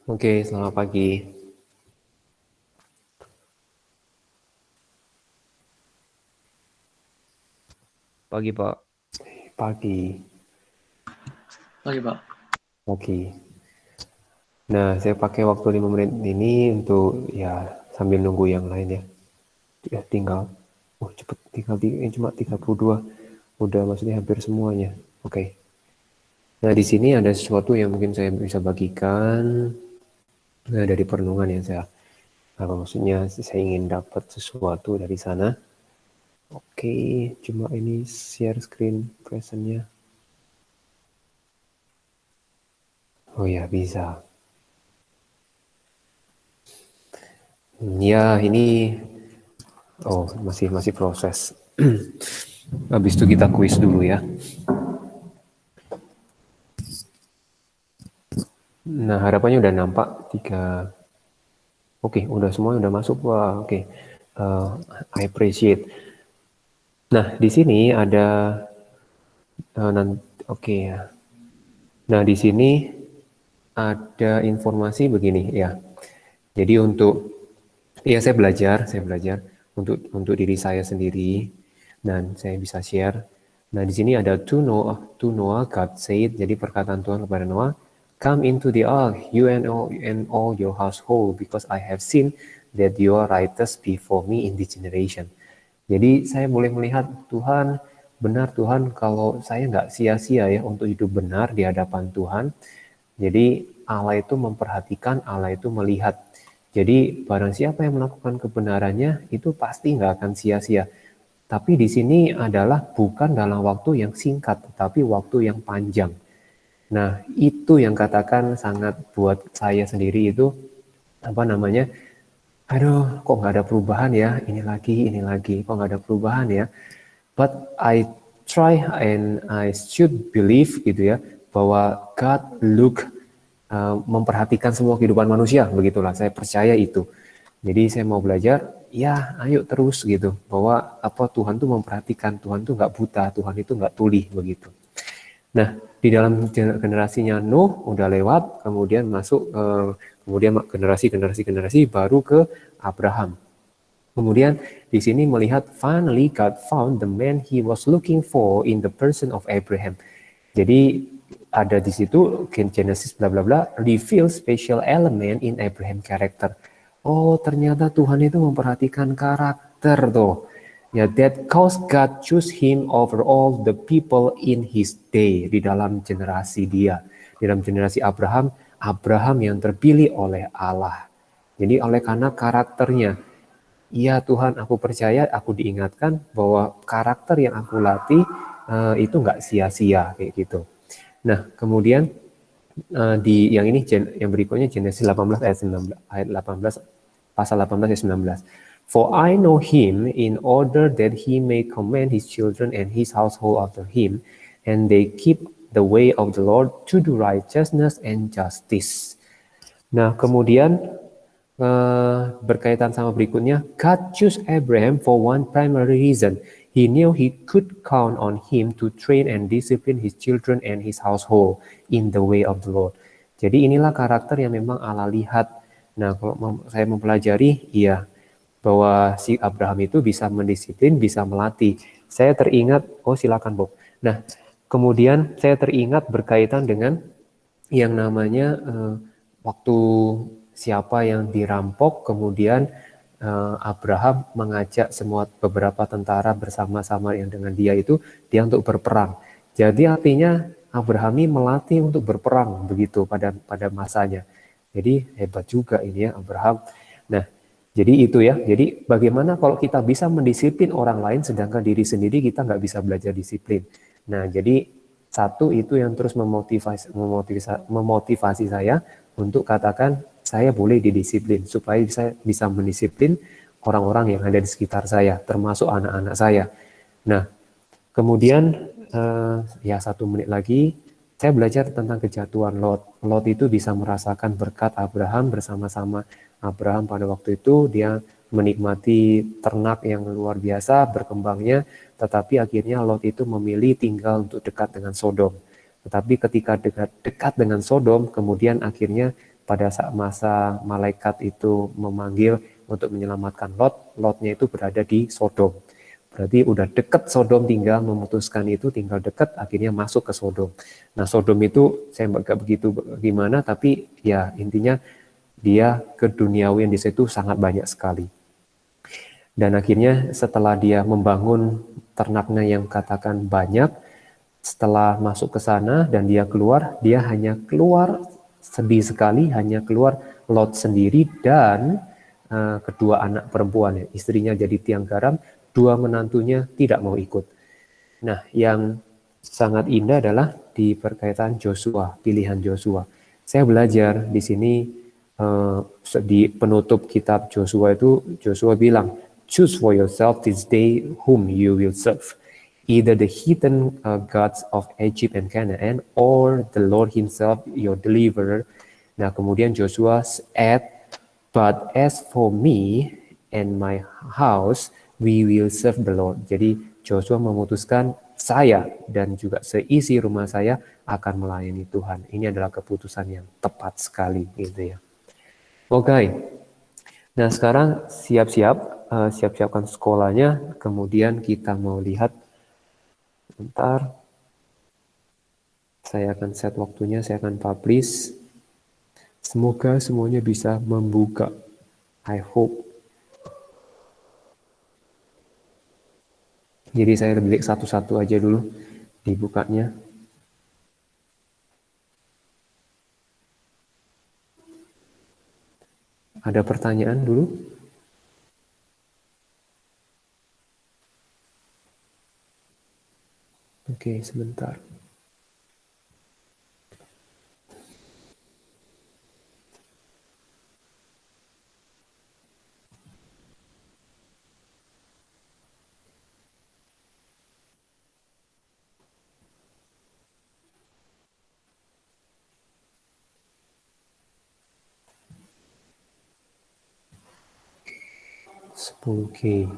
Oke, selamat pagi. Pagi, Pak. Pagi. Pagi, Pak. Pagi. Nah, saya pakai waktu 5 menit ini untuk ya sambil nunggu yang lain ya. Ya tinggal. Cepet tinggal cuma 32. Udah maksudnya hampir semuanya. Oke. Nah, di sini ada sesuatu yang mungkin saya bisa bagikan dari perenungan yang saya apa maksudnya saya ingin dapat sesuatu dari sana. Oke, cuma ini share screen presentnya. Oh ya, bisa. Ya, ini masih proses. Habis itu kita kuis dulu ya. Nah, harapannya udah nampak 3. Oke, udah semuanya udah masuk. Wah, oke. I appreciate. Nah, di sini ada oke ya. Nah, di sini ada informasi begini ya. Jadi saya belajar untuk diri saya sendiri dan saya bisa share. Nah, di sini ada to Noah God said, jadi perkataan Tuhan kepada Noah, come into the ark, you and all your household, because I have seen that you are righteous before me in this generation. Jadi saya boleh melihat Tuhan, benar Tuhan, kalau saya nggak sia-sia ya untuk hidup benar di hadapan Tuhan. Jadi Allah itu memperhatikan, Allah itu melihat. Jadi barang siapa yang melakukan kebenarannya itu pasti nggak akan sia-sia. Tapi di sini adalah bukan dalam waktu yang singkat, tapi waktu yang panjang. Nah, itu yang katakan sangat buat saya sendiri itu aduh, kok nggak ada perubahan ya, ini lagi, kok nggak ada perubahan ya. But I try and I should believe gitu ya, bahwa God memperhatikan semua kehidupan manusia, begitulah, saya percaya itu. Jadi saya mau belajar, ya ayo terus gitu, bahwa Tuhan tuh memperhatikan, Tuhan tuh nggak buta, Tuhan itu nggak tuli, begitu. Nah, di dalam generasinya Nuh udah lewat, kemudian masuk kemudian generasi baru ke Abraham. Kemudian di sini melihat finally God found the man he was looking for in the person of Abraham. Jadi ada di situ Genesis bla bla bla reveal special element in Abraham character. Oh, ternyata Tuhan itu memperhatikan karakter tuh. Ya, that cause God choose him over all the people in his day, di dalam generasi dia. Di dalam generasi Abraham, Abraham yang terpilih oleh Allah. Jadi oleh karena karakternya, iya Tuhan, aku percaya, aku diingatkan bahwa karakter yang aku latih itu nggak sia-sia kayak gitu. Nah, kemudian di yang ini yang berikutnya Genesis 18 ayat 19, ayat 18 pasal 18 ayat 19. For I know him in order that he may command his children and his household after him, and they keep the way of the Lord to do righteousness and justice. Nah, kemudian berkaitan sama berikutnya, God chose Abraham for one primary reason. He knew he could count on him to train and discipline his children and his household in the way of the Lord. Jadi inilah karakter yang memang Allah lihat. Nah, kalau saya mempelajari, iya, bahwa si Abraham itu bisa mendisiplin, bisa melatih. Saya teringat, silakan Bob. Nah, kemudian saya teringat berkaitan dengan yang namanya waktu siapa yang dirampok, kemudian Abraham mengajak beberapa tentara bersama-sama yang dengan dia untuk berperang. Jadi artinya Abraham ini melatih untuk berperang begitu pada masanya. Jadi hebat juga ini ya Abraham. Nah, jadi itu ya. Jadi bagaimana kalau kita bisa mendisiplin orang lain sedangkan diri sendiri kita nggak bisa belajar disiplin. Nah, jadi satu itu yang terus memotivasi saya untuk katakan saya boleh didisiplin supaya saya bisa mendisiplin orang-orang yang ada di sekitar saya, termasuk anak-anak saya. Nah, kemudian ya 1 menit lagi saya belajar tentang kejatuhan Lot. Lot itu bisa merasakan berkat Abraham bersama-sama. Abraham pada waktu itu dia menikmati ternak yang luar biasa berkembangnya, tetapi akhirnya Lot itu memilih tinggal untuk dekat dengan Sodom. Tetapi ketika dekat dengan Sodom, kemudian akhirnya pada saat masa malaikat itu memanggil untuk menyelamatkan Lot, Lotnya itu berada di Sodom. Berarti udah deket Sodom, tinggal memutuskan itu, tinggal deket, akhirnya masuk ke Sodom. Nah Sodom itu saya nggak begitu gimana, tapi ya intinya dia keduniawian di situ sangat banyak sekali. Dan akhirnya setelah dia membangun ternaknya yang katakan banyak, setelah masuk ke sana dan dia keluar, dia hanya keluar sedih sekali, hanya keluar Lot sendiri dan kedua anak perempuannya, istrinya jadi tiang garam, dua menantunya tidak mau ikut. Nah, yang sangat indah adalah di perkaitan Joshua, pilihan Joshua. Saya belajar di sini di penutup kitab Joshua itu, Joshua bilang, choose for yourself this day whom you will serve. Either the heathen gods of Egypt and Canaan or the Lord himself, your deliverer. Nah, kemudian Joshua add, but as for me and my house, we will serve the Lord. Jadi Joshua memutuskan saya dan juga seisi rumah saya akan melayani Tuhan. Ini adalah keputusan yang tepat sekali, gitu ya. Oke. Nah, sekarang siap-siapkan sekolahnya, kemudian kita mau lihat. Bentar. Saya akan set waktunya, saya akan publish. Semoga semuanya bisa membuka. I hope. Jadi saya klik satu-satu aja dulu dibukanya. Ada pertanyaan dulu? Oke, sebentar. Oke.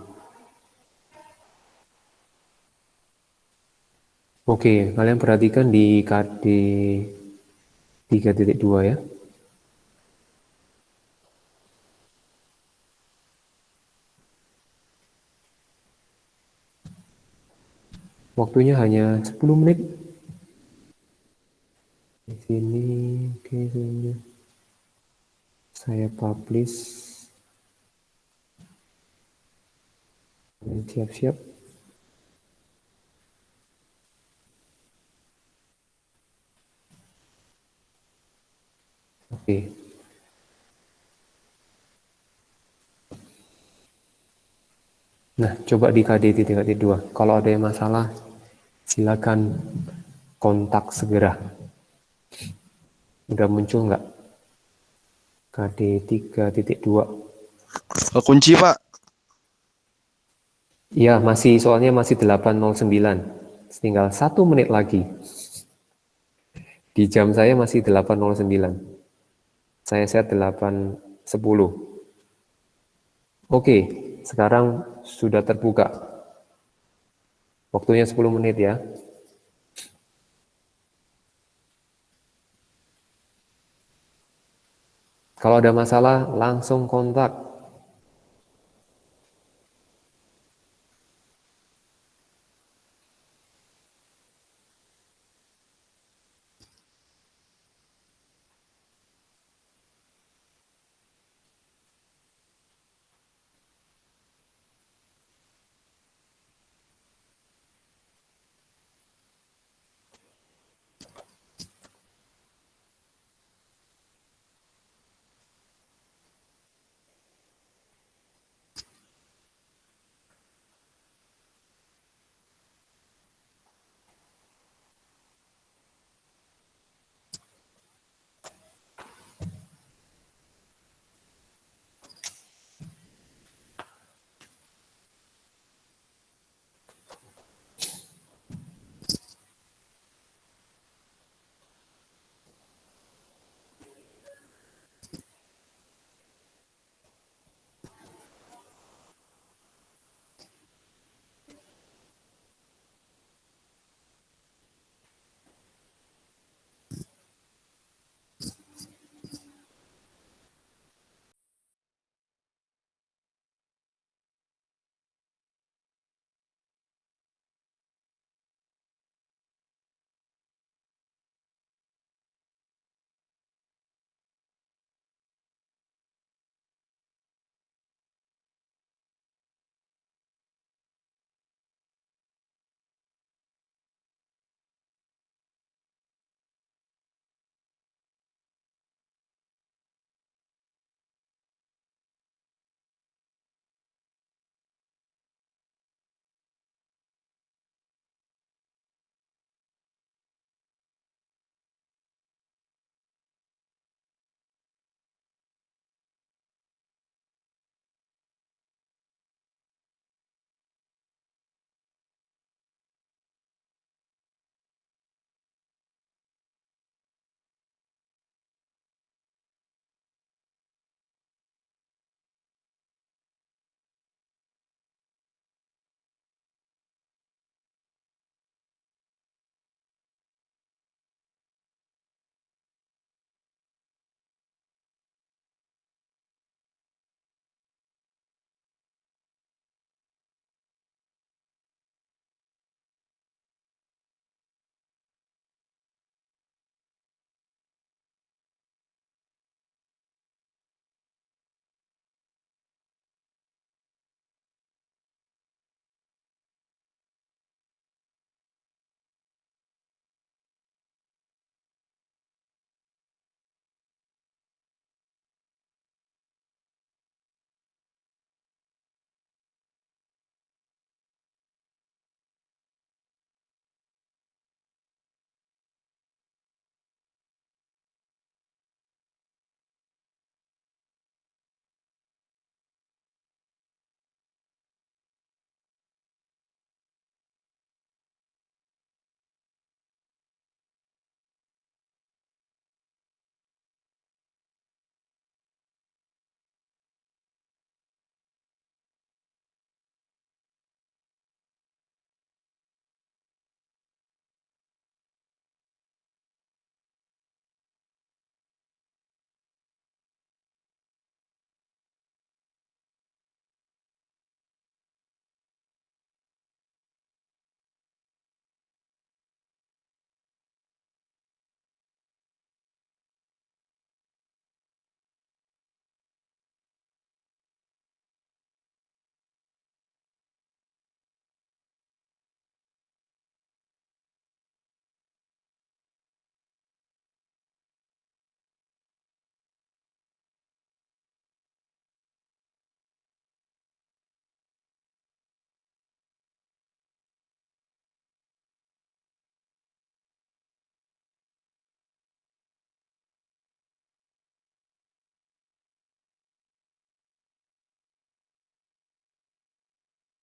Oke, kalian perhatikan di KD 3.2 ya. Waktunya hanya 10 menit. Di sini, oke, saya publish. Siap-siap. Oke. Nah, coba di KD 3.2. Kalau ada yang masalah, silakan kontak segera. Udah muncul nggak? KD 3.2. Kunci, Pak. Iya, soalnya masih 8.09. Tinggal 1 menit lagi. Di jam saya masih 8.09. Saya set 8.10. Oke, sekarang sudah terbuka. Waktunya 10 menit ya. Kalau ada masalah, langsung kontak.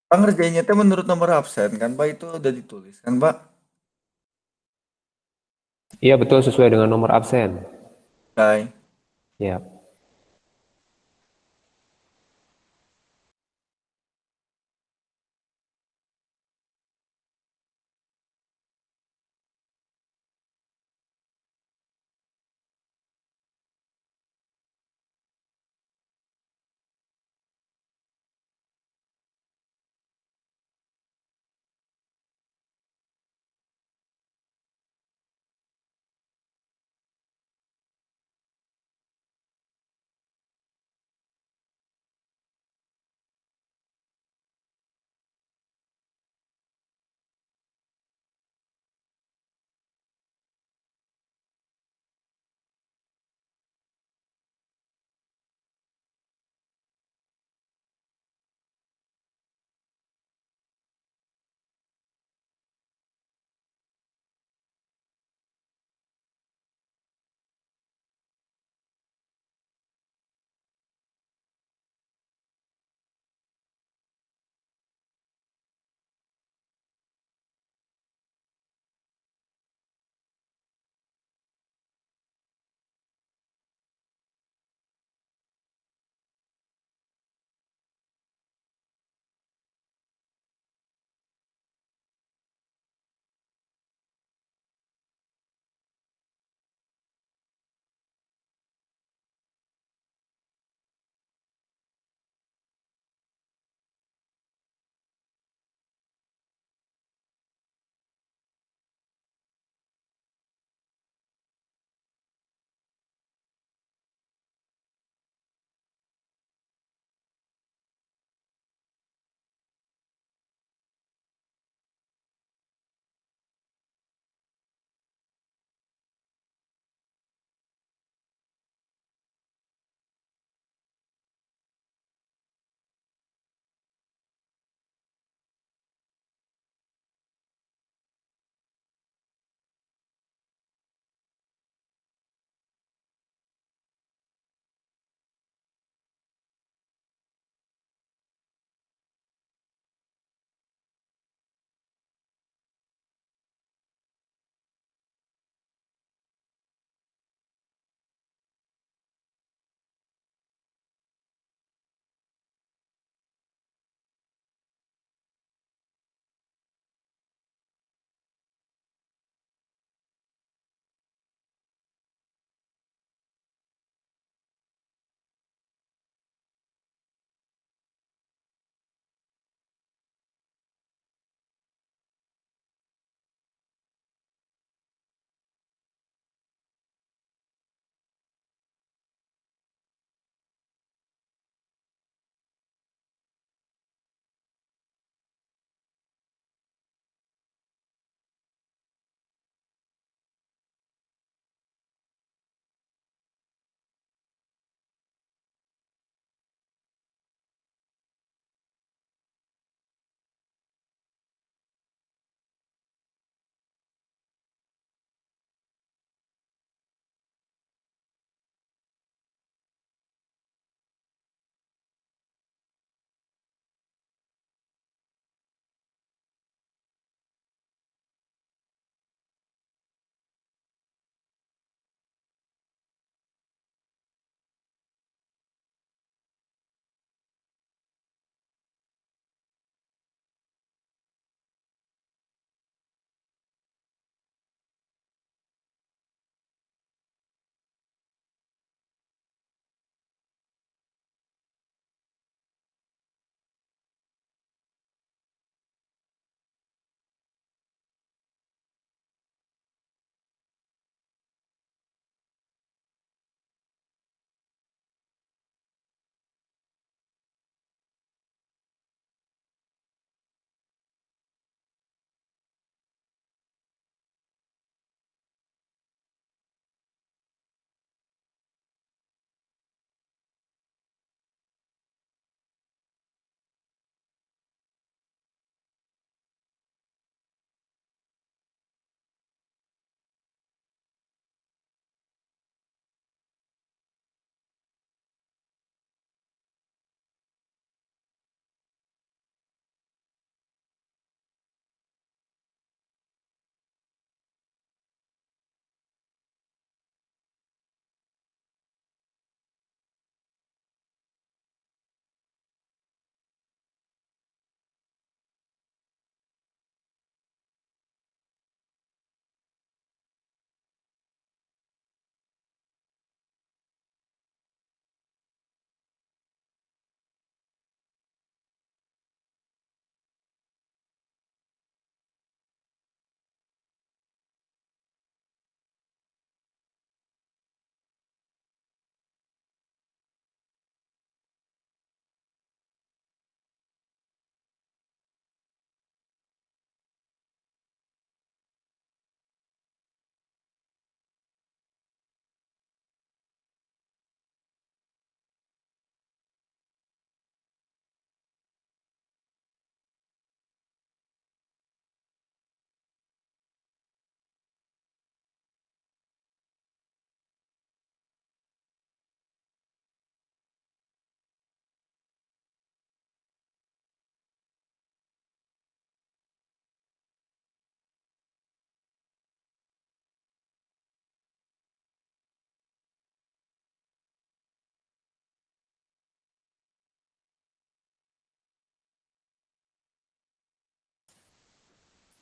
Pak ngerjainnya teh menurut nomor absen kan Pak itu udah ditulis kan Pak? Iya betul, sesuai dengan nomor absen. Kai. Ya.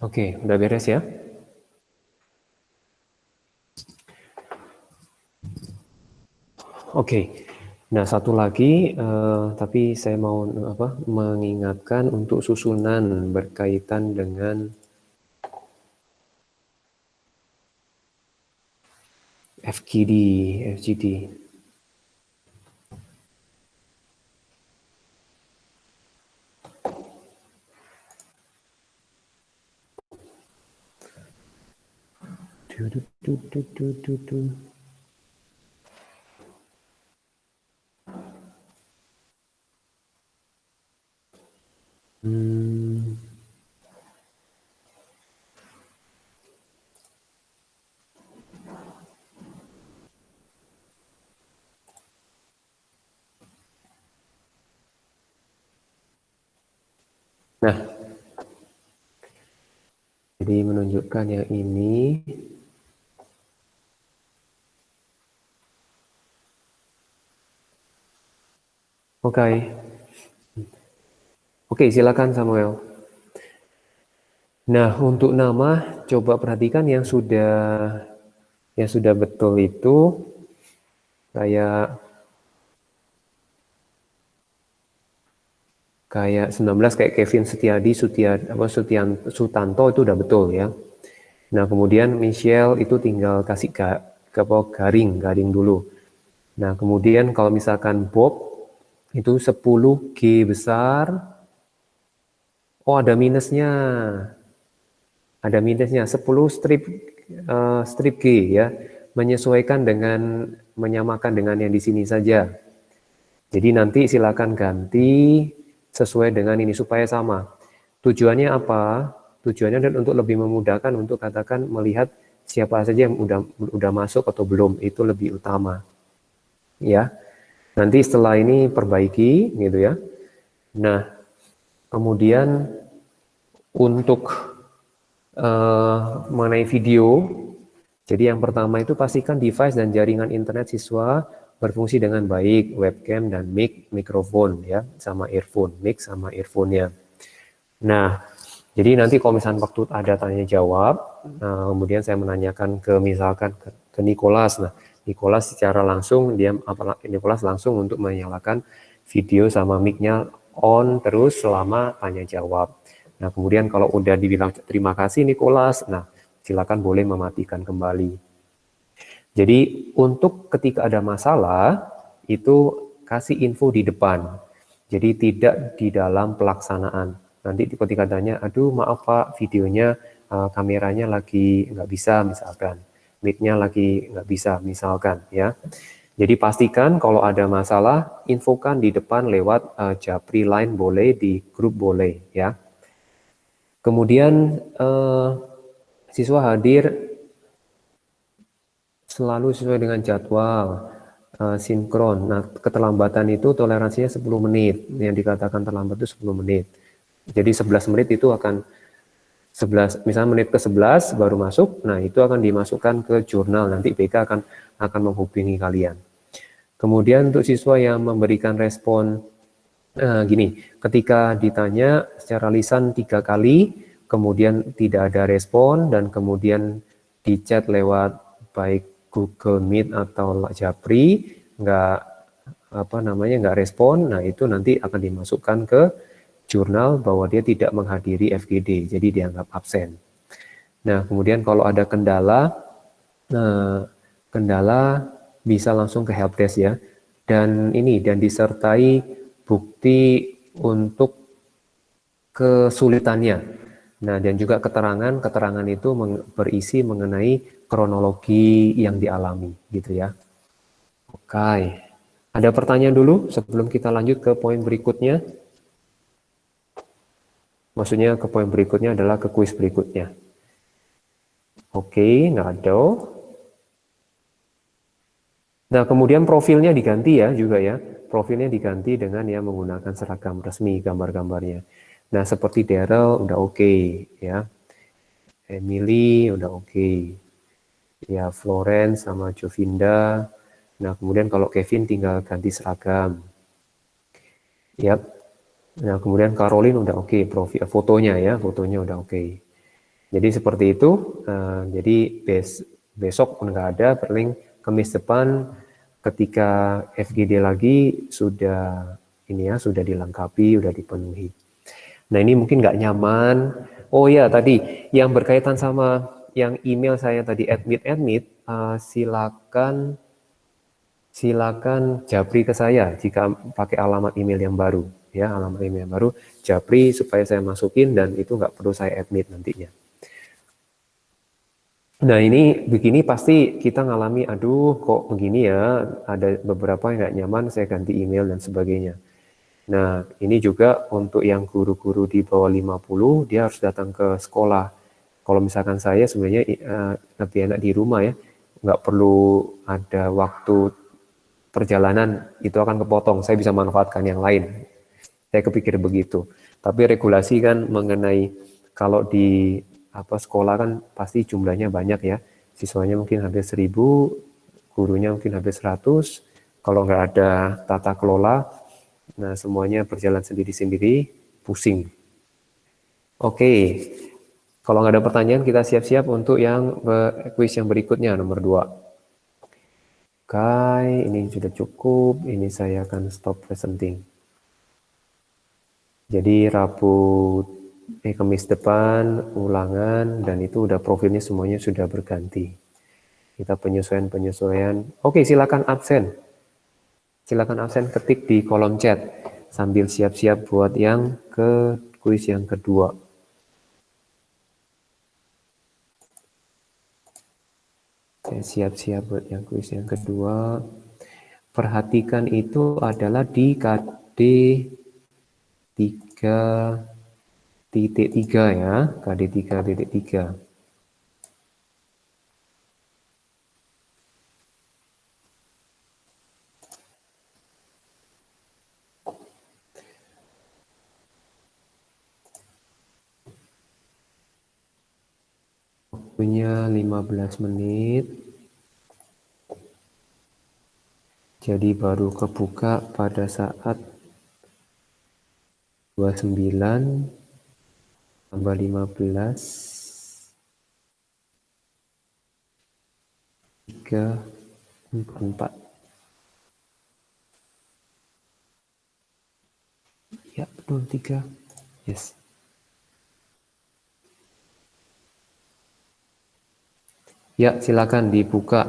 Oke, udah beres ya? Oke. Nah, satu lagi, tapi saya mau mengingatkan untuk susunan berkaitan dengan FGD. Hmm. Nah, jadi menunjukkan yang ini. Oke, silakan Samuel. Nah, untuk nama coba perhatikan yang sudah betul itu kayak 19 kayak Kevin Setiadi, Sutanto itu udah betul ya. Nah, kemudian Michelle itu tinggal kasih garing dulu. Nah, kemudian kalau misalkan Bob itu 10G besar. Oh, ada minusnya. Ada minusnya 10 strip G ya. Menyamakan dengan yang di sini saja. Jadi nanti silakan ganti sesuai dengan ini supaya sama. Tujuannya apa? Tujuannya adalah untuk lebih memudahkan untuk katakan melihat siapa saja yang udah masuk atau belum, itu lebih utama. Ya. Nanti setelah ini perbaiki gitu ya. Nah, kemudian untuk mengenai video, jadi yang pertama itu pastikan device dan jaringan internet siswa berfungsi dengan baik, webcam dan mikrofon ya, sama earphone, mic sama earphone-nya. Nah, jadi nanti kalau misalnya waktu ada tanya jawab, kemudian saya menanyakan misalkan ke Nicholas. Nah, Nicholas secara langsung Nicholas langsung untuk menyalakan video sama mic-nya on terus selama tanya jawab. Nah, kemudian kalau udah dibilang terima kasih Nicholas, nah silakan boleh mematikan kembali. Jadi untuk ketika ada masalah itu kasih info di depan. Jadi tidak di dalam pelaksanaan. Nanti ketika tanya, aduh maaf Pak, videonya kameranya lagi nggak bisa misalkan, mic-nya lagi nggak bisa misalkan ya. Jadi pastikan kalau ada masalah infokan di depan lewat Japri line boleh, di grup boleh ya. Kemudian siswa hadir selalu sesuai dengan jadwal, sinkron. Nah, keterlambatan itu toleransinya 10 menit. Yang dikatakan terlambat itu 10 menit. Jadi 11 menit itu akan misalnya menit ke-11 baru masuk, nah itu akan dimasukkan ke jurnal. Nanti BK akan menghubungi kalian. Kemudian untuk siswa yang memberikan respon gini, ketika ditanya secara lisan 3 kali, kemudian tidak ada respon, dan kemudian di chat lewat baik Google Meet atau Japri, nggak respon, nah itu nanti akan dimasukkan ke jurnal bahwa dia tidak menghadiri FGD, jadi dianggap absen. Nah, kemudian kalau ada kendala bisa langsung ke helpdesk ya, dan disertai bukti untuk kesulitannya. Nah, dan juga keterangan itu berisi mengenai kronologi yang dialami, gitu ya. Oke, ada pertanyaan dulu sebelum kita lanjut ke poin berikutnya? Maksudnya ke poin berikutnya adalah ke kuis berikutnya. Oke, nggak ada. Nah, kemudian profilnya diganti ya juga ya. Profilnya diganti dengan ya menggunakan seragam resmi gambar-gambarnya. Nah, seperti Daryl udah oke ya. Emily udah oke. Ya, Florence sama Jovinda. Nah, kemudian kalau Kevin tinggal ganti seragam. Yap. Nah, kemudian Caroline udah oke, profil fotonya udah oke. Jadi seperti itu. Jadi besok pun nggak ada, paling Kamis depan ketika FGD lagi sudah ini ya, sudah dilengkapi, sudah dipenuhi. Nah ini mungkin nggak nyaman. Oh ya tadi yang berkaitan sama yang email saya tadi admit, silakan japri ke saya jika pakai alamat email yang baru, ya alamat email yang baru, japri supaya saya masukin dan itu nggak perlu saya admit nantinya. Nah ini begini pasti kita ngalami, aduh kok begini ya, ada beberapa yang nggak nyaman, saya ganti email dan sebagainya. Nah ini juga untuk yang guru-guru di bawah 50, dia harus datang ke sekolah. Kalau misalkan saya sebenarnya lebih enak di rumah ya, nggak perlu ada waktu perjalanan, itu akan kepotong, saya bisa manfaatkan yang lain. Saya kepikir begitu. Tapi regulasi kan mengenai kalau di sekolah kan pasti jumlahnya banyak ya. Siswanya mungkin hampir 1000, gurunya mungkin hampir 100. Kalau nggak ada tata kelola, nah semuanya berjalan sendiri-sendiri, pusing. Oke, kalau nggak ada pertanyaan kita siap-siap untuk yang kuis yang berikutnya, nomor 2. Oke, ini sudah cukup, ini saya akan stop presenting. Jadi Kamis depan ulangan dan itu udah profilnya semuanya sudah berganti. Kita penyesuaian. Oke, silakan absen. Silakan absen, ketik di kolom chat sambil siap-siap buat yang ke kuis yang kedua. Siap-siap buat yang kuis yang kedua. Perhatikan itu adalah di KD 3.3 ya, KD 3.3. Punya 15 menit. Jadi baru kebuka pada saat 29 tambah 15 344. Ya, betul 3. Yes. Ya, silakan dibuka.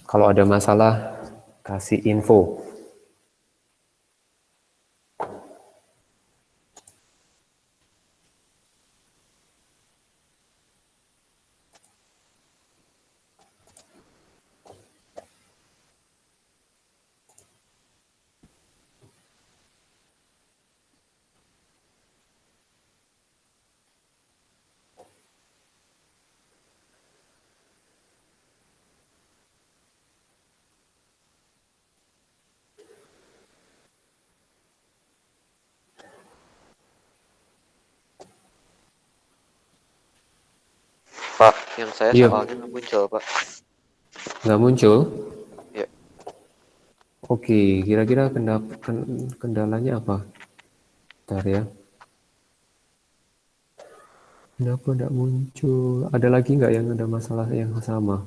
Kalau ada masalah, kasih info. Pak, yang saya Iya. soalnya nggak muncul, Pak. Nggak muncul? Ya. Oke, kira-kira kendalanya apa? Bentar ya. Kenapa nggak muncul? Ada lagi nggak yang ada masalah yang sama?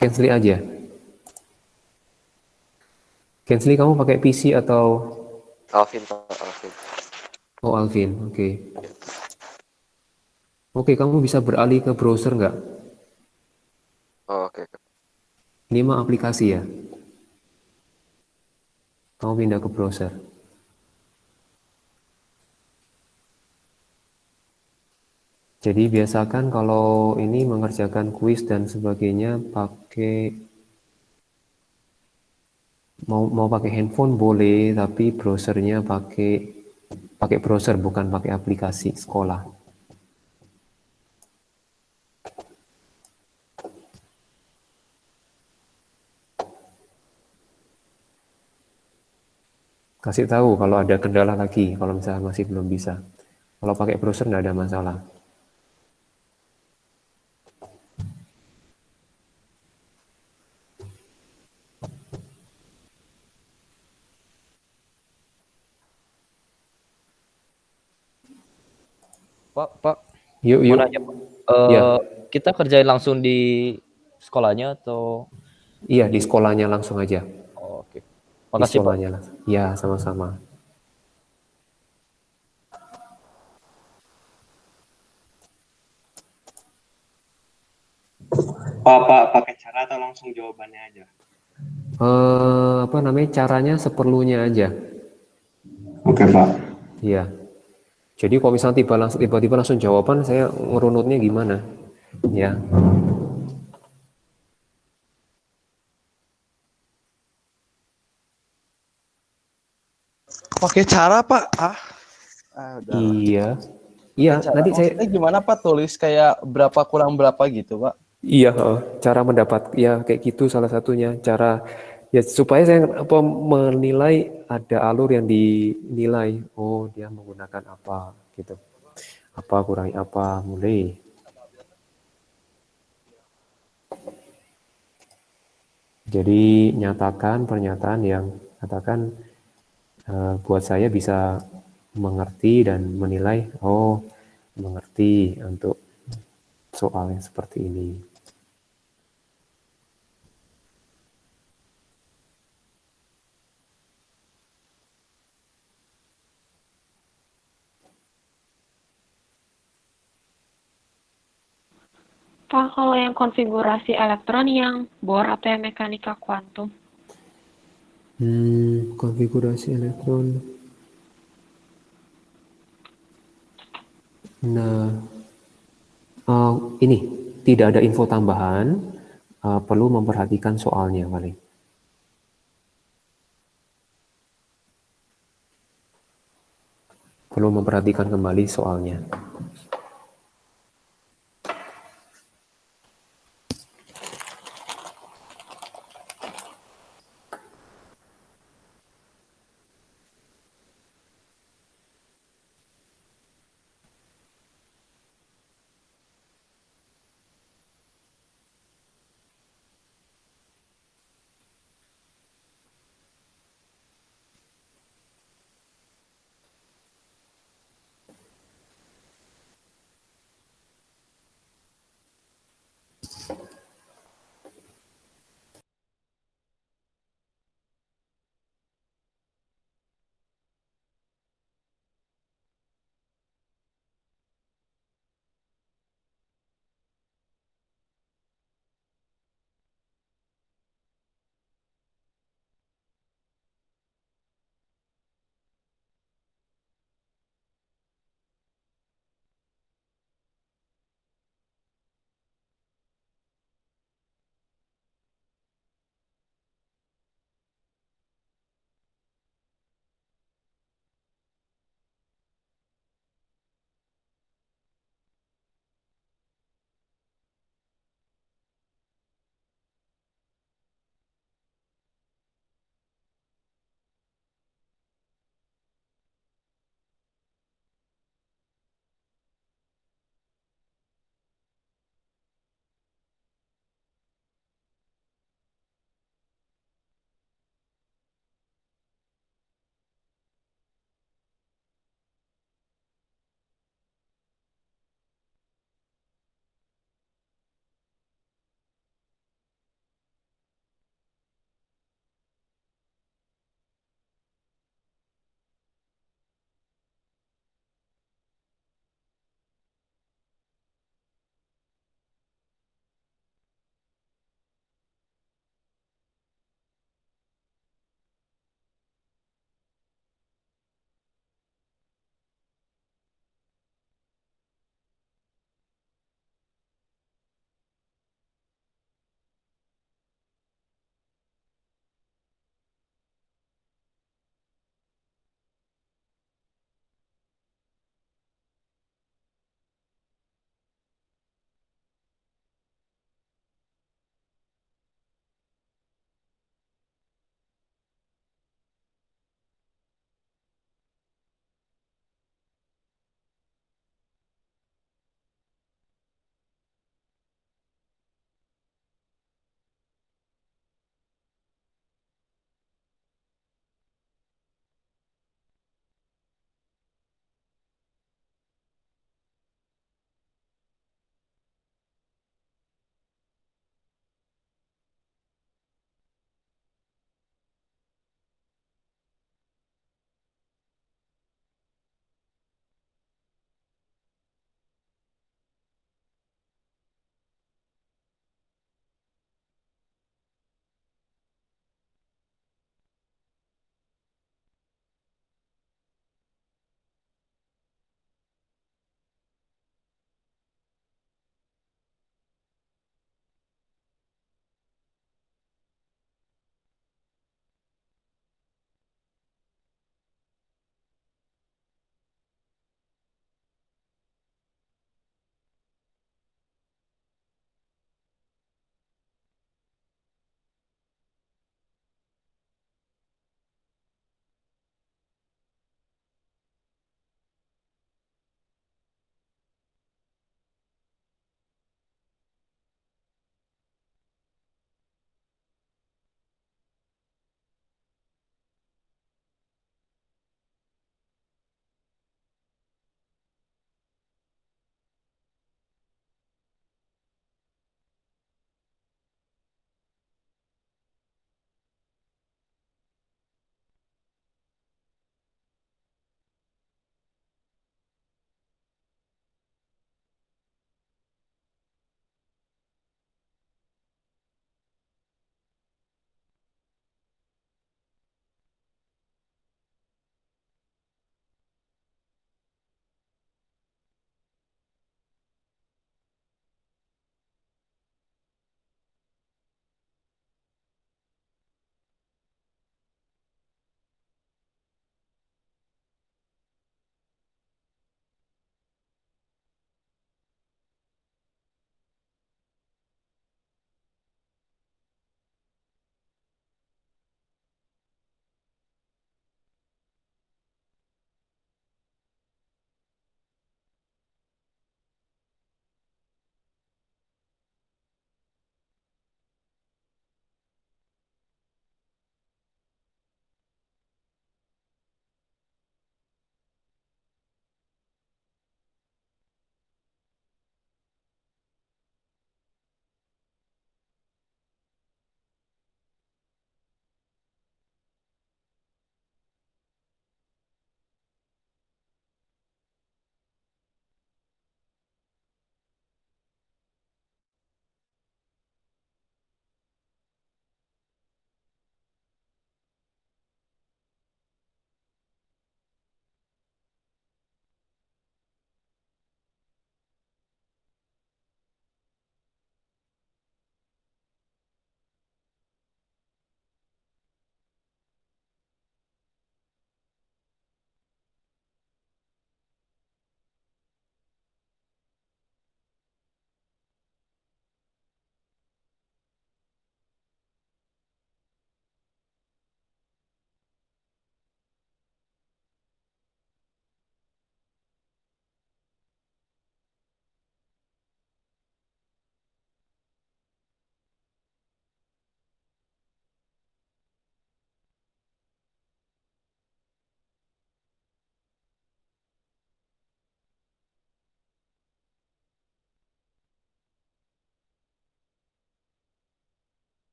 Cancel aja. Cancel, kamu pakai PC atau? Alvin, Pak, Alvin. Oh, Alvin, oke. Oke, kamu bisa beralih ke browser nggak? Oh, oke. Ini mah aplikasi ya. Kamu pindah ke browser. Jadi biasakan kalau ini mengerjakan kuis dan sebagainya pakai mau pakai handphone boleh, tapi browsernya pakai browser bukan pakai aplikasi sekolah. Kasih tahu kalau ada kendala lagi, kalau misalnya masih belum bisa. Kalau pakai browser nggak ada masalah. Pak, Yuk, mau yuk. nanya, Pak. Ya, Kita kerjain langsung di sekolahnya atau iya di di... sekolahnya langsung aja. Oh, oke. Di Makasih, Pak. sekolahnya langsung. Ya, sama-sama. Pak, pakai cara atau langsung jawabannya aja? Apa namanya? Caranya seperlunya aja. Oke, Pak. Iya. Jadi kalau misalnya tiba-tiba langsung jawaban, saya ngerunutnya gimana? Ya. Pakai cara, Pak. Udahlah. Iya. Iya, Pakai cara. nanti saya Maksudnya gimana, Pak? Tulis kayak berapa kurang berapa gitu, Pak? iya, cara mendapat ya kayak gitu salah satunya cara ya supaya saya menilai ada alur yang dinilai. Oh, dia menggunakan apa gitu. Apa kurangi apa mulai. Jadi nyatakan pernyataan yang katakan buat saya bisa mengerti dan menilai, oh mengerti untuk soal yang seperti ini. Pak, kalau yang konfigurasi elektron yang Bohr atau yang mekanika kuantum? Konfigurasi elektron. Nah, ini tidak ada info tambahan, perlu memperhatikan soalnya paling. Perlu memperhatikan kembali soalnya.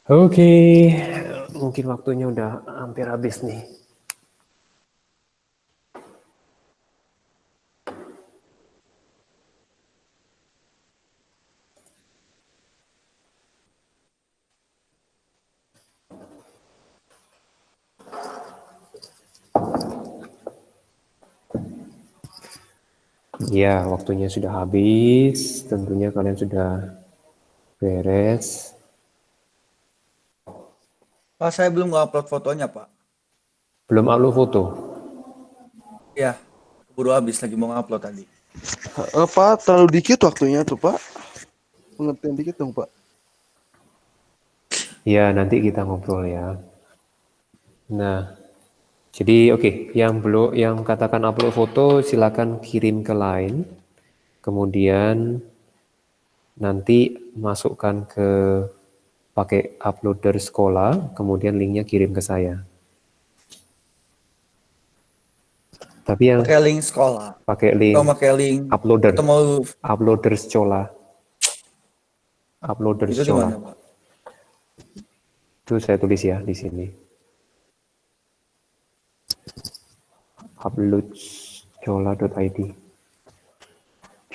Oke, mungkin waktunya udah hampir habis nih. Ya, waktunya sudah habis. Tentunya kalian sudah beres. Pak, saya belum upload fotonya, Pak. Belum upload foto. Ya, keburu habis lagi mau upload tadi. Pak, terlalu dikit waktunya tuh, Pak. Pengertian dikit dong, Pak. Ya, nanti kita ngobrol ya. Nah, jadi oke, yang katakan upload foto silakan kirim ke line. Kemudian nanti masukkan ke pakai uploader sekolah, kemudian linknya kirim ke saya. Tapi yang Pakai link sekolah. pakai link Atau pakai link uploader, atau mau uploader sekolah, uploader itu di sekolah. mana, Pak? Itu saya tulis ya di sini. uploadsekolah.id.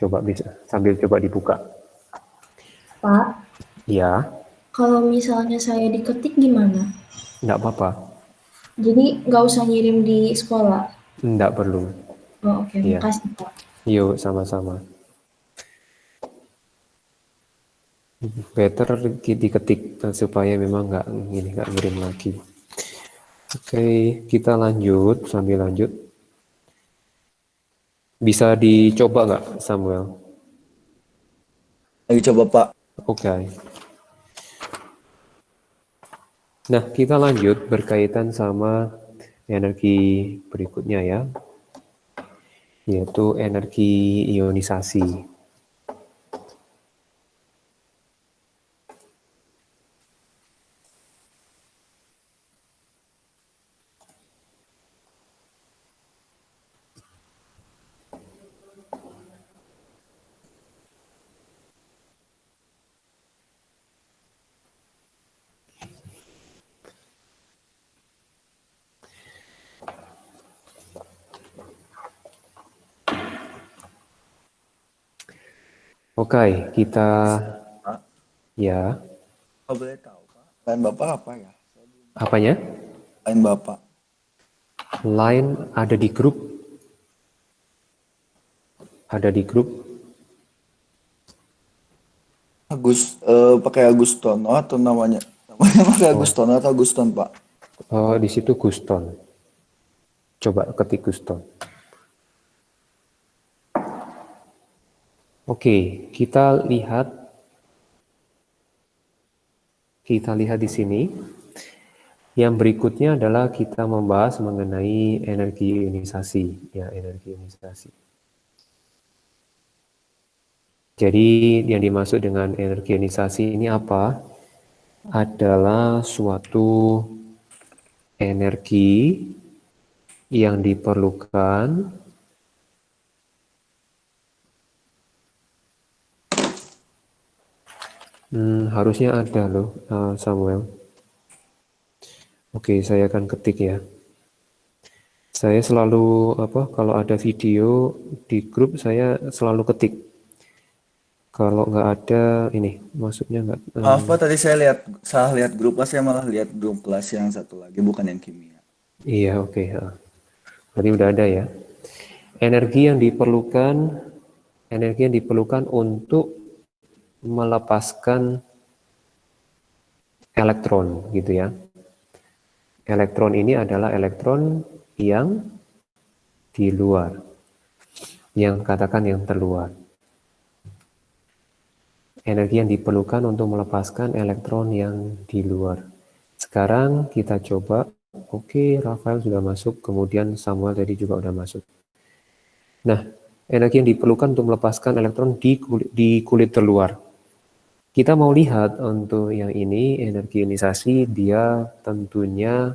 Coba bisa sambil coba dibuka. Pak, Ya, kalau misalnya saya diketik gimana? enggak apa-apa. Jadi nggak usah ngirim di sekolah? Enggak perlu. Oh, oke, Iya. makasih Pak. Yuk, sama-sama. Better diketik supaya memang nggak ngirim lagi. Oke, kita lanjut sambil lanjut. Bisa dicoba nggak, Samuel? Lagi coba, Pak. Oke. Nah, kita lanjut berkaitan sama energi berikutnya ya, yaitu energi ionisasi. Oke, kita Pak, ya, kalau boleh tahu, Pak. Lain Bapak apa ya? apanya? Lain Bapak. Line ada di grup. Ada di grup. Pakai Agustono atau namanya? Namanya pakai Agustono atau Aguston, Pak? Oh, di situ Guston. Coba ketik Guston. Oke, kita lihat di sini. Yang berikutnya adalah kita membahas mengenai energi ionisasi, ya, energi ionisasi. Jadi yang dimaksud dengan energi ionisasi ini apa? Adalah suatu energi yang diperlukan harusnya ada loh, Samuel. Oke, saya akan ketik ya. Saya selalu kalau ada video di grup saya selalu ketik. Kalau nggak ada ini, maksudnya nggak. Maaf, Pak, tadi saya salah lihat grup kelas, saya malah lihat grup kelas yang satu lagi, bukan yang kimia. Iya, oke. Berarti udah ada ya. Energi yang diperlukan untuk melepaskan elektron, gitu ya. Elektron ini adalah elektron yang di luar, yang katakan yang terluar. Energi yang diperlukan untuk melepaskan elektron yang di luar. Sekarang kita coba. Oke, Rafael sudah masuk, kemudian Samuel tadi juga sudah masuk. Nah, energi yang diperlukan untuk melepaskan elektron di kulit terluar. Kita mau lihat untuk yang ini, energi ionisasi, dia tentunya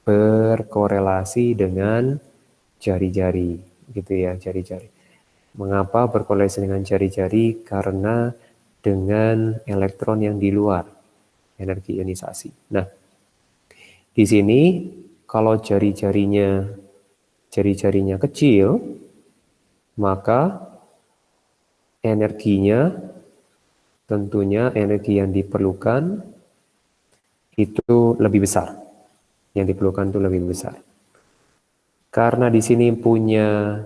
berkorelasi dengan jari-jari, gitu ya, jari-jari. Mengapa berkorelasi dengan jari-jari? Karena dengan elektron yang di luar. energi ionisasi. Nah, di sini kalau jari-jarinya kecil, maka energinya tentunya energi yang diperlukan itu lebih besar. Yang diperlukan itu lebih besar. Karena di sini punya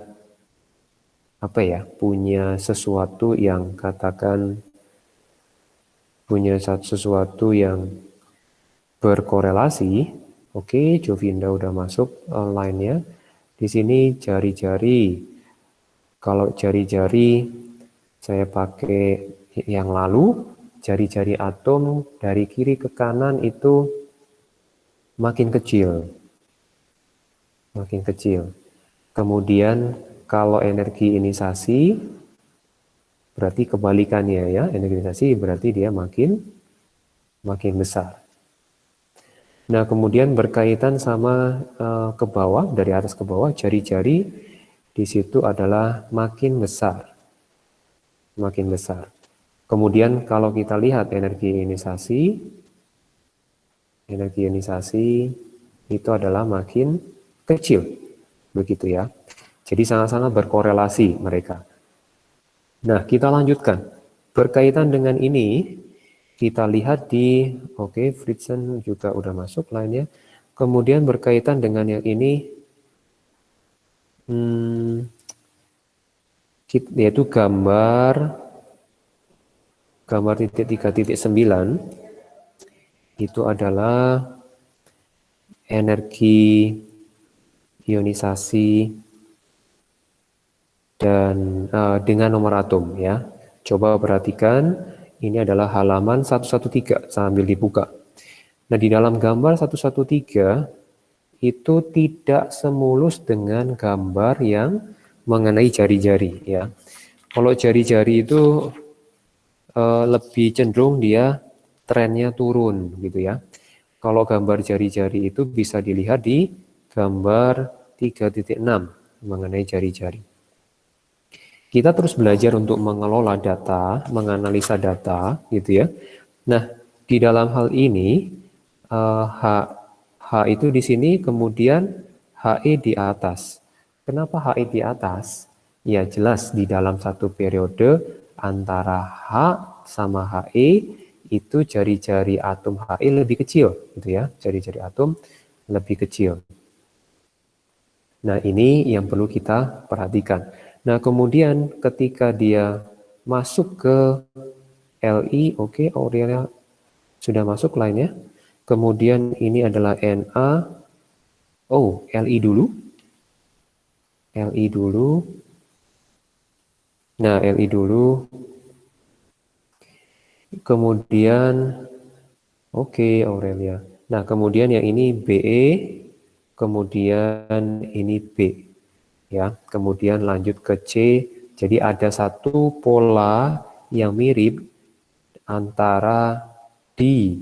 punya sesuatu yang berkorelasi. Oke, Jovinda udah masuk online-nya. Di sini jari-jari. Kalau jari-jari saya pakai yang lalu, jari-jari atom dari kiri ke kanan itu makin kecil. Makin kecil. Kemudian kalau energi ionisasi berarti kebalikannya ya, energi ionisasi berarti dia makin besar. Nah, kemudian berkaitan sama ke bawah, dari atas ke bawah, jari-jari di situ adalah makin besar. Makin besar. Kemudian kalau kita lihat energi ionisasi itu adalah makin kecil. Begitu ya. Jadi sangat-sangat berkorelasi mereka. Nah, kita lanjutkan. Berkaitan dengan ini, kita lihat di, Fritzen juga udah masuk lainnya. Kemudian berkaitan dengan yang ini, yaitu gambar titik 3.9 itu adalah energi ionisasi dan dengan nomor atom ya. Coba perhatikan, ini adalah halaman 113 sambil dibuka. Nah, di dalam gambar 113 itu tidak semulus dengan gambar yang mengenai jari-jari ya. Kalau jari-jari itu lebih cenderung dia trennya turun gitu ya. Kalau gambar jari-jari itu bisa dilihat di gambar 3.6 mengenai jari-jari. Kita terus belajar untuk mengelola data, menganalisa data gitu ya. Nah, di dalam hal ini H itu di sini, kemudian HE di atas. Kenapa HE di atas? Ya jelas di dalam satu periode antara H sama HE itu jari-jari atom HE lebih kecil gitu ya. Jari-jari atom lebih kecil. Nah, ini yang perlu kita perhatikan. Nah, kemudian ketika dia masuk ke Li, Aurelia sudah masuk lainnya. Kemudian ini adalah Na. Li dulu. Nah, Li dulu. Kemudian, Aurelia. Nah, kemudian yang ini Be, kemudian ini B. Ya, kemudian lanjut ke C. Jadi ada satu pola yang mirip antara di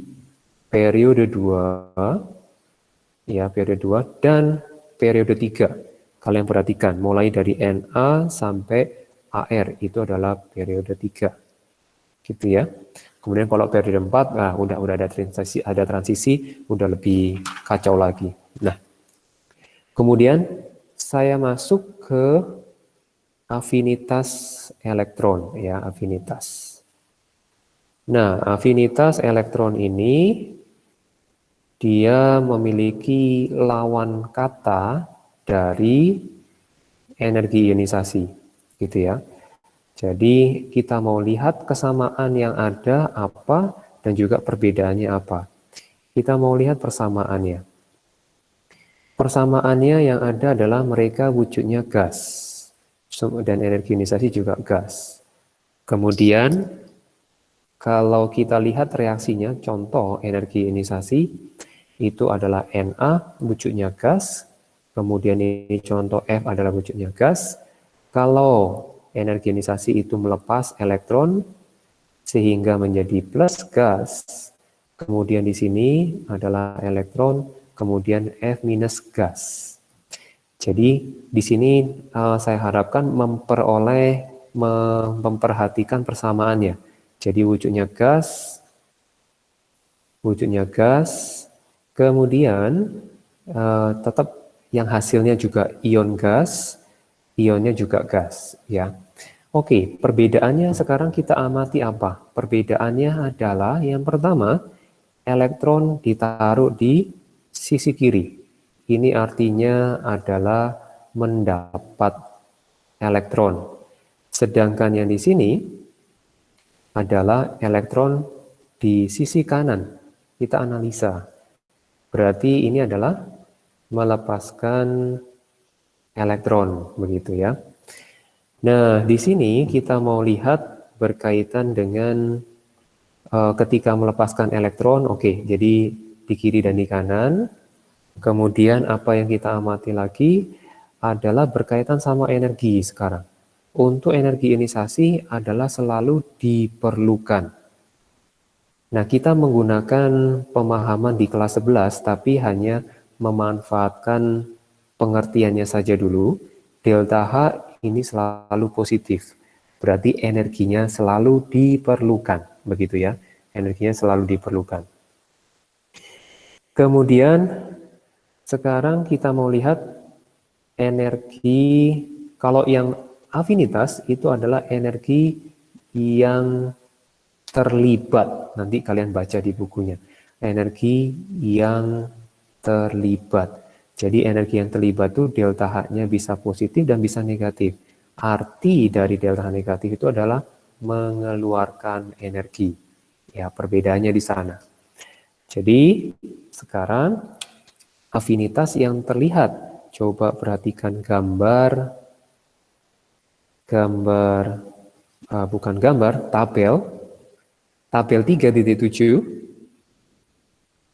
periode 2 ya, periode 2 dan periode 3. Kalian perhatikan mulai dari Na sampai AR itu adalah periode 3. Gitu ya. Kemudian kalau periode 4 udah ada transisi, udah lebih kacau lagi. Nah, kemudian saya masuk ke afinitas elektron ya, afinitas. Nah, afinitas elektron ini dia memiliki lawan kata dari energi ionisasi gitu ya. Jadi kita mau lihat kesamaan yang ada apa dan juga perbedaannya apa. Kita mau lihat persamaannya. Persamaannya yang ada adalah mereka wujudnya gas dan energi ionisasi juga gas. Kemudian kalau kita lihat reaksinya, contoh energi ionisasi itu adalah Na wujudnya gas, kemudian ini contoh F adalah wujudnya gas. Kalau energi ionisasi itu melepas elektron sehingga menjadi plus gas, kemudian di sini adalah elektron, kemudian F minus gas. Jadi di sini saya harapkan memperhatikan persamaannya. Jadi wujudnya gas, wujudnya gas. Kemudian tetap yang hasilnya juga ion gas, ionnya juga gas, ya. Oke, perbedaannya sekarang kita amati apa? Perbedaannya adalah yang pertama, elektron ditaruh di sisi kiri. Ini artinya adalah mendapat elektron. Sedangkan yang di sini adalah elektron di sisi kanan. Kita analisa. Berarti ini adalah melepaskan elektron, begitu ya. Nah, di sini kita mau lihat berkaitan dengan ketika melepaskan elektron, oke, jadi di kiri dan di kanan. Kemudian apa yang kita amati lagi adalah berkaitan sama energi sekarang. Untuk energi ionisasi adalah selalu diperlukan. Nah, kita menggunakan pemahaman di kelas 11, tapi hanya memanfaatkan pengertiannya saja dulu. Delta H ini selalu positif. Berarti energinya selalu diperlukan, begitu ya. Energinya selalu diperlukan. Kemudian sekarang kita mau lihat energi, kalau yang afinitas itu adalah energi yang terlibat. Nanti kalian baca di bukunya. Energi yang terlibat. Jadi energi yang terlibat itu delta H-nya bisa positif dan bisa negatif. Arti dari delta H negatif itu adalah mengeluarkan energi. Ya, perbedaannya di sana. Jadi, sekarang afinitas yang terlihat. Coba perhatikan tabel 3.7.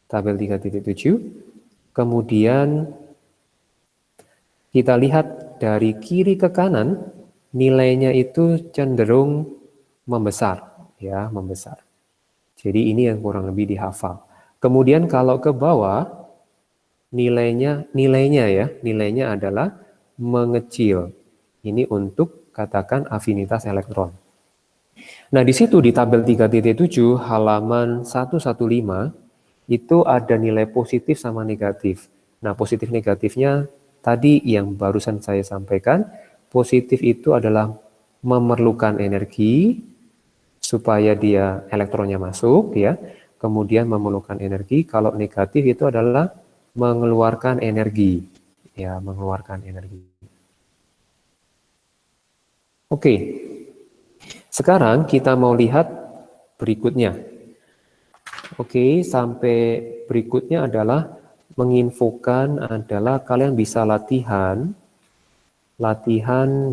Tabel 3.7. Kemudian kita lihat dari kiri ke kanan, nilainya itu cenderung membesar, ya, membesar. Jadi ini yang kurang lebih dihafal. Kemudian kalau ke bawah, nilainya adalah mengecil. Ini untuk katakan afinitas elektron. Nah, di situ di tabel 3.7 halaman 115 itu ada nilai positif sama negatif. Nah, positif negatifnya tadi yang barusan saya sampaikan, positif itu adalah memerlukan energi supaya dia elektronnya masuk, ya. Kemudian memerlukan energi. Kalau negatif itu adalah mengeluarkan energi, ya, mengeluarkan energi. Oke. Sekarang kita mau lihat berikutnya. Oke, sampai berikutnya adalah menginfokan adalah kalian bisa latihan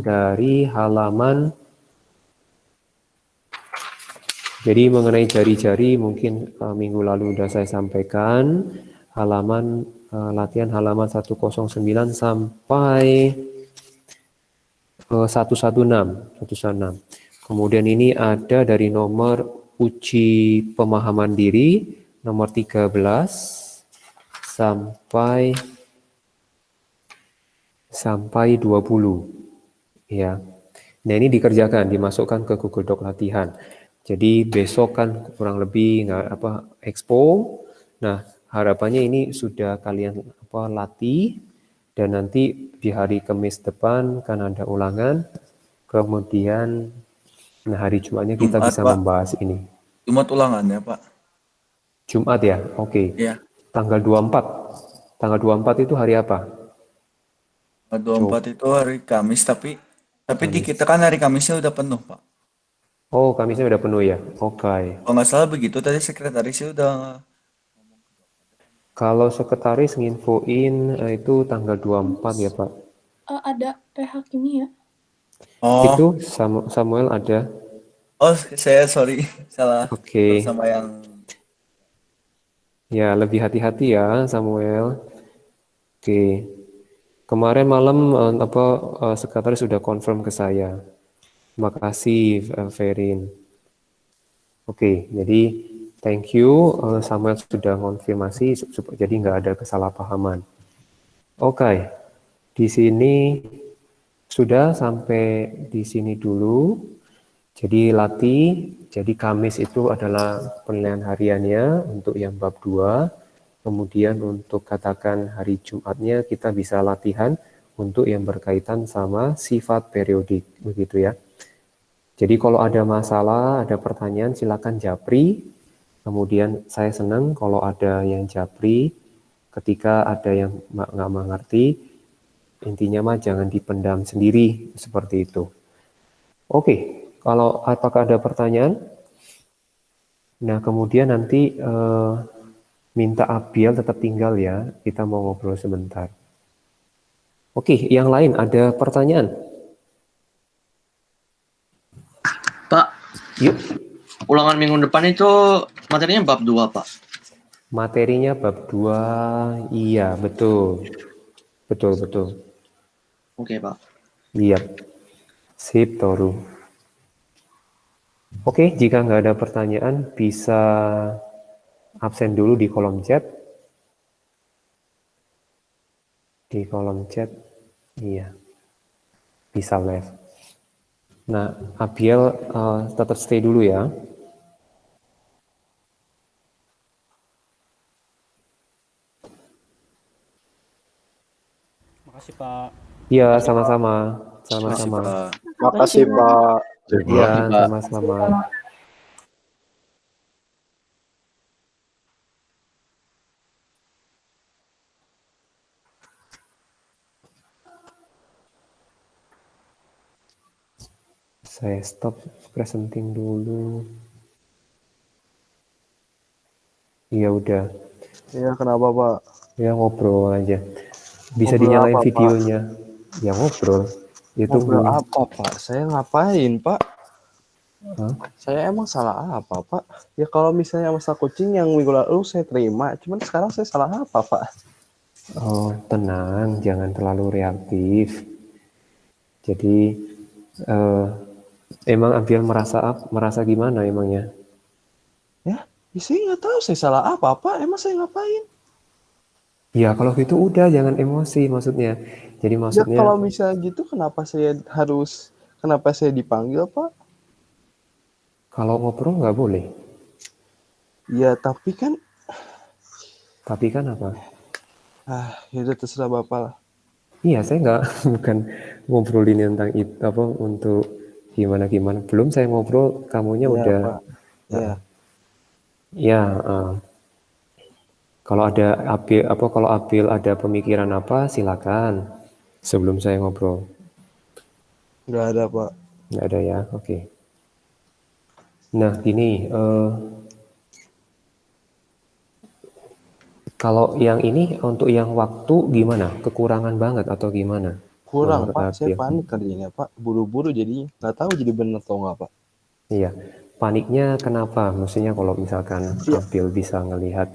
dari halaman. Jadi mengenai jari-jari mungkin minggu lalu sudah saya sampaikan latihan halaman 109 sampai 116. Kemudian ini ada dari nomor uji pemahaman diri nomor 13 sampai 20, ya. Nah, ini dikerjakan, dimasukkan ke Google Doc latihan. Jadi besok kan kurang lebih expo. Nah, harapannya ini sudah kalian latih, dan nanti di hari Kamis depan kan ada ulangan. Kemudian hari Jumatnya kita Jumat, bisa Pak. membahas ini. Jumat ulangannya, Pak. Jumat ya? Oke. Iya. Tanggal 24. Tanggal 24 itu hari apa? 24 itu hari Kamis, tapi di kita kan hari Kamisnya udah penuh, Pak. Oh, Kamisnya udah penuh ya? Oke. Kalau nggak salah begitu, tadi sekretarisnya udah. Kalau sekretaris nginfoin itu tanggal 24 ya, Pak? Ada PH kimia. Oh, Itu Samuel ada. oh saya sorry, salah. Oke. Sama yang Ya, lebih hati-hati ya, Samuel. Oke. Kemarin malam sekretaris sudah confirm ke saya. Makasih, Ferin. Oke, jadi thank you, Samuel sudah konfirmasi, jadi nggak ada kesalahpahaman. Oke, di sini sudah sampai di sini dulu. Jadi latih, jadi Kamis itu adalah penilaian hariannya untuk yang bab 2. Kemudian untuk katakan hari Jumatnya kita bisa latihan untuk yang berkaitan sama sifat periodik, begitu ya. Jadi kalau ada masalah, ada pertanyaan, silakan japri. Kemudian saya senang kalau ada yang japri, ketika ada yang nggak mengerti, intinya mah jangan dipendam sendiri, seperti itu. Oke, kalau apakah ada pertanyaan? Nah, kemudian nanti minta Abiel tetap tinggal ya, kita mau ngobrol sebentar. Oke, yang lain ada pertanyaan? Pak, Yuk, ulangan minggu depan itu materinya bab 2, Pak. materinya bab 2, iya betul. Betul. Oke, Pak. Iya, sip Toru. Oke, jika nggak ada pertanyaan, bisa absen dulu di kolom chat. Di kolom chat, iya, bisa live. Nah, Abiel tetap stay dulu ya. Makasih Pak. Iya, sama-sama. Makasih, Sama-sama. Pak. Makasih Pak. Iya, sama-sama. Saya stop presenting dulu. Iya udah. Iya, kenapa Pak? Ya ngobrol aja. Bisa Ngobrol dinyalain apa, Pak? videonya. Ya ngobrol. Itu Ngobrol apa Pak? Saya ngapain Pak? Hah? Saya emang salah apa Pak? Ya kalau misalnya masa coaching yang minggu lalu saya terima, cuman sekarang saya salah apa Pak? Oh, tenang, jangan terlalu reaktif. Jadi emang Abiel merasa gimana emangnya? Ya saya nggak tahu saya salah apa Pak. Emang saya ngapain? Ya kalau gitu udah jangan emosi maksudnya. Jadi Ya maksudnya kalau misalnya gitu kenapa saya dipanggil Pak? kalau ngobrol nggak boleh. Ya tapi kan Tapi kan apa? ya udah terserah Bapak lah. Iya, saya nggak bukan ngobrolin tentang itu apa untuk gimana. Belum saya ngobrol, kamunya Iya, udah. Pak. Ya. Ya, kalau kalau Abil ada pemikiran apa, silakan. Sebelum saya ngobrol. Nggak ada Pak. Nggak ada ya, oke. Nah, gini, kalau yang ini untuk yang waktu gimana? Kekurangan banget atau gimana? Kurang Menurut Pak, saya Abil? panik kerjanya Pak. Buru-buru jadi nggak tahu jadi benar atau nggak Pak. Iya, paniknya kenapa? Maksudnya kalau misalkan Iya. Abil bisa ngelihat.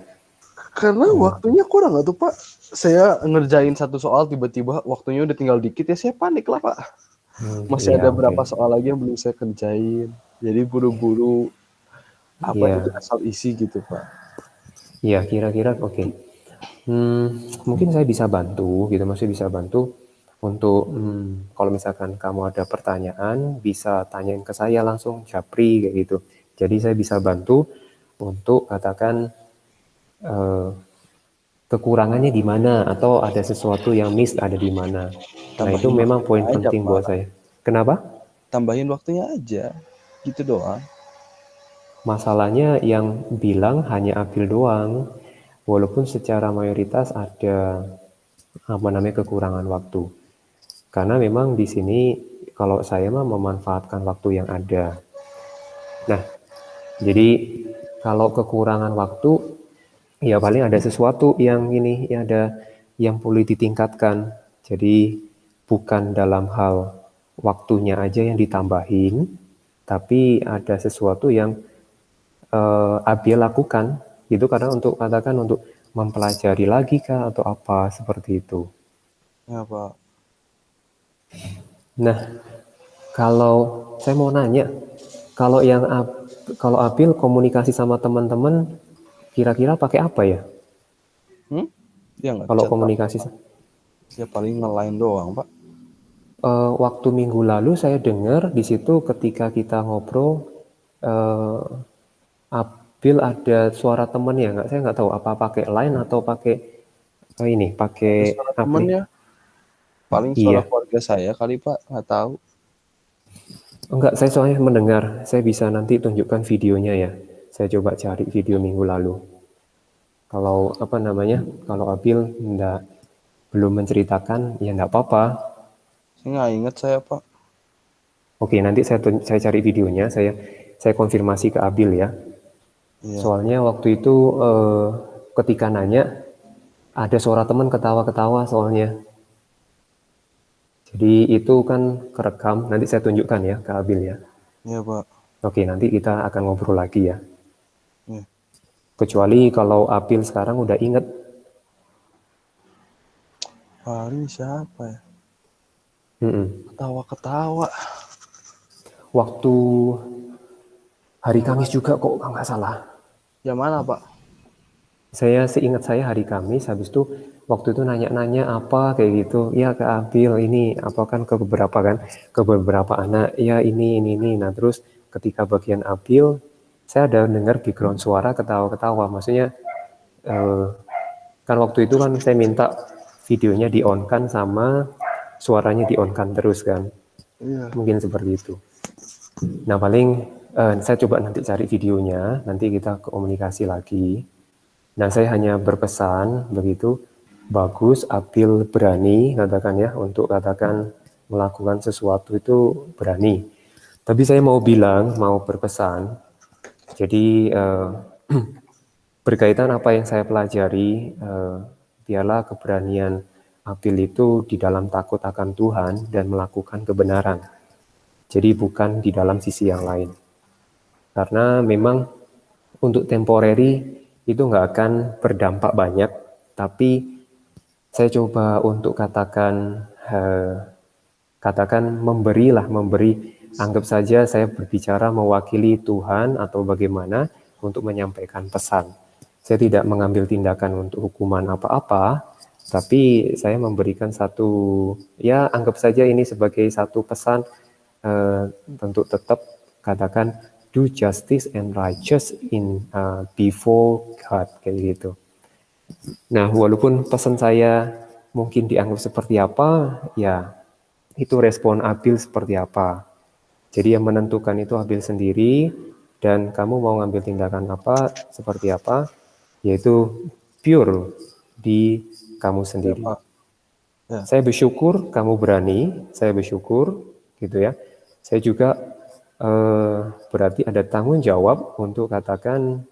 Karena waktunya kurang nggak tuh Pak. Saya ngerjain satu soal tiba-tiba waktunya udah tinggal dikit ya saya panik lah Pak. Masih Iya, ada berapa oke. soal lagi yang belum saya kerjain. Jadi buru-buru Iya. itu asal isi gitu Pak. Iya, kira-kira oke. Mungkin saya bisa bantu gitu, masih bisa bantu untuk kalau misalkan kamu ada pertanyaan bisa tanyain ke saya langsung japri kayak gitu. Jadi saya bisa bantu untuk katakan kekurangannya di mana atau ada sesuatu yang miss ada di mana. Nah, itu Tambahin memang poin waktunya aja, penting Pak. buat saya. Kenapa? Tambahin waktunya aja. Gitu doang. Masalahnya yang bilang hanya Abil doang, walaupun secara mayoritas ada kekurangan waktu. Karena memang di sini kalau saya mah memanfaatkan waktu yang ada. Nah, jadi kalau kekurangan waktu ya paling ada sesuatu yang ini ya ada yang perlu ditingkatkan. Jadi bukan dalam hal waktunya aja yang ditambahin, tapi ada sesuatu yang Abil lakukan gitu karena untuk katakan untuk mempelajari lagi kah atau apa seperti itu. Ya Pak. Nah, kalau saya mau nanya, kalau Abil komunikasi sama teman-teman kira-kira pakai apa ya? Ya nggak Kalau chat, komunikasi Pak. Ya paling nge-line doang Pak. waktu minggu lalu saya dengar di situ ketika kita ngobrol, Abil ada suara temennya nggak? Saya nggak tahu apa pakai line atau pakai pakai Suara apa? temennya. Paling suara Iya. keluarga saya kali Pak, nggak tahu. Enggak, saya soalnya mendengar. Saya bisa nanti tunjukkan videonya ya. Saya coba cari video minggu lalu. Kalau kalau Abil belum menceritakan, ya enggak apa-apa. Saya nggak ingat saya Pak. Oke, nanti saya cari videonya, saya konfirmasi ke Abil ya. Iya. Soalnya waktu itu ketika nanya, ada suara teman ketawa-ketawa soalnya. Jadi itu kan kerekam, nanti saya tunjukkan ya ke Abil ya. Iya Pak. Oke, nanti kita akan ngobrol lagi ya. Iya. Kecuali kalau Abil sekarang udah inget. Paling siapa ya? Mm-mm. Ketawa-ketawa. Waktu hari Kamis juga kok kalau nggak salah. Yang mana Pak? Saya seingat saya hari Kamis, habis itu waktu itu nanya-nanya apa kayak gitu. Ya ke Abil ini apa kan ke beberapa anak. Ya ini. Nah terus ketika bagian Abil, saya ada dengar background suara ketawa-ketawa. Maksudnya kan waktu itu kan saya minta videonya di-on-kan sama suaranya di-on-kan terus kan. Iya. Mungkin seperti itu. Nah paling saya coba nanti cari videonya, nanti kita komunikasi lagi. Nah saya hanya berpesan begitu, bagus Abil berani katakan ya, untuk katakan melakukan sesuatu itu berani. Tapi saya mau berpesan, jadi berkaitan apa yang saya pelajari, biarlah keberanian Abil itu di dalam takut akan Tuhan dan melakukan kebenaran. Jadi bukan di dalam sisi yang lain. Karena memang untuk temporary itu nggak akan berdampak banyak, tapi saya coba untuk katakan memberi, anggap saja saya berbicara mewakili Tuhan atau bagaimana untuk menyampaikan pesan. Saya tidak mengambil tindakan untuk hukuman apa-apa, tapi saya memberikan ya anggap saja ini sebagai satu pesan, untuk tetap katakan do justice and righteous before God kayak gitu. Nah, walaupun pesan saya mungkin dianggap seperti apa, ya itu respon Abil seperti apa. Jadi yang menentukan itu Abil sendiri, dan kamu mau ngambil tindakan apa, seperti apa, yaitu pure di kamu sendiri. Ya. Saya bersyukur kamu berani, saya bersyukur gitu ya. Saya juga berarti ada tanggung jawab untuk katakan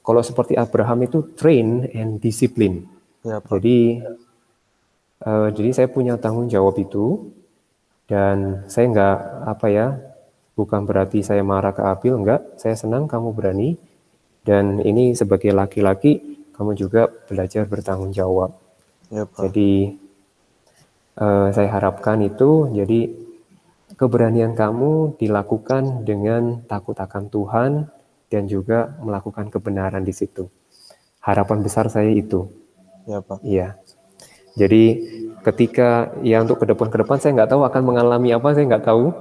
kalau seperti Abraham itu train and discipline. Ya, Pak. Jadi saya punya tanggung jawab itu, dan saya enggak bukan berarti saya marah ke Abil, enggak. Saya senang kamu berani, dan ini sebagai laki-laki kamu juga belajar bertanggung jawab. Ya, Pak. Jadi saya harapkan itu, jadi keberanian kamu dilakukan dengan takut akan Tuhan dan juga melakukan kebenaran di situ. Harapan besar saya itu. Ya, Pak. Iya. Jadi ketika ya untuk ke depan saya nggak tahu akan mengalami apa, saya nggak tahu.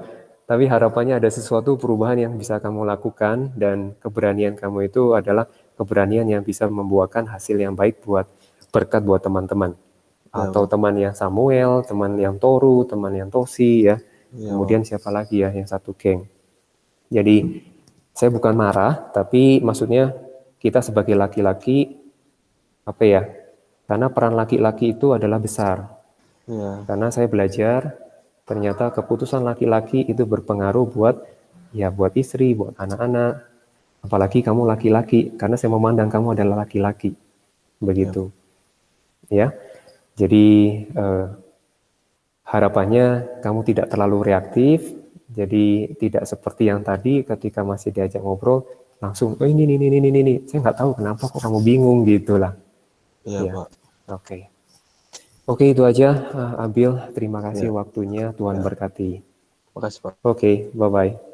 Tapi harapannya ada sesuatu perubahan yang bisa kamu lakukan, dan keberanian kamu itu adalah keberanian yang bisa membuahkan hasil yang baik berkat buat teman-teman. Atau teman yang Samuel, teman yang Toru, teman yang Tosi ya. Kemudian siapa lagi ya yang satu geng. Jadi saya bukan marah, tapi maksudnya kita sebagai laki-laki karena peran laki-laki itu adalah besar. Ya. Karena saya belajar ternyata keputusan laki-laki itu berpengaruh buat istri, buat anak-anak. Apalagi kamu laki-laki, karena saya memandang kamu adalah laki-laki. Begitu. Ya. Jadi harapannya kamu tidak terlalu reaktif, jadi tidak seperti yang tadi ketika masih diajak ngobrol langsung ini. Saya nggak tahu kenapa kok kamu bingung gitulah. Iya, Pak. Oke, itu aja Abil. Terima kasih waktunya. Tuhan berkati. Makasih, Pak. Oke, bye-bye.